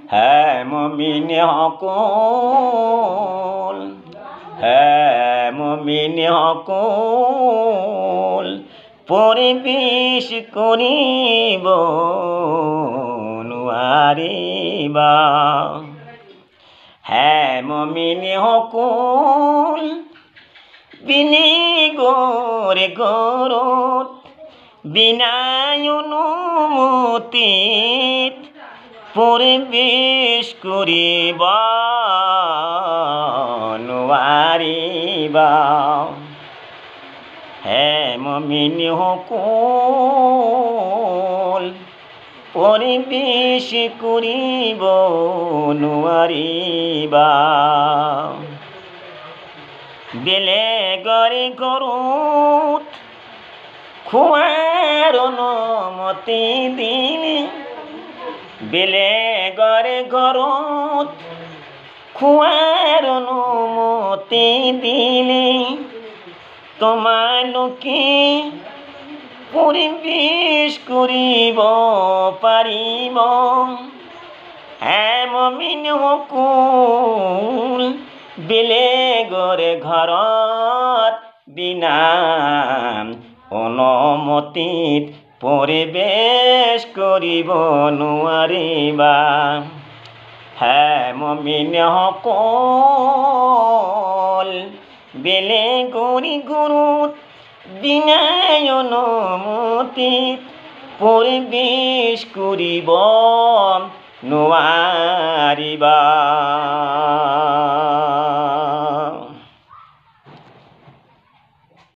হ্যাঁ মুমিন হকুল, হ্যাঁ মুমিন হকুল, পরিবেশ করিব নুয়ারিবা। হ্যাঁ মুমিন হকুল, বিনি গোরে গরত বিনায় অনুমতিত পরিবেশ করিবা নুয়ারিবা। হ্যাঁ মুমিন হকুল, পরিবেশ করিব নুয়ারিবা। বেলে গরে গরুত খুয়ার অনুমতি দিলে, বেলে গরে গরুত খুয়ার অনুমতি দিলে, তোমার লোকে পরিবেশ করিব পারিব। হ্যাঁ মুমিন হকুল, বেলে গরে ঘৰত বিনা অনুমতিত পৰিবেশ কৰিব নোৱাৰিবা। হ্যাঁ মুমিন হকুল, বেলে গৰি গৰুত বিনা অনুমতিত পৰিবেশ কৰিব নোৱাৰিবা।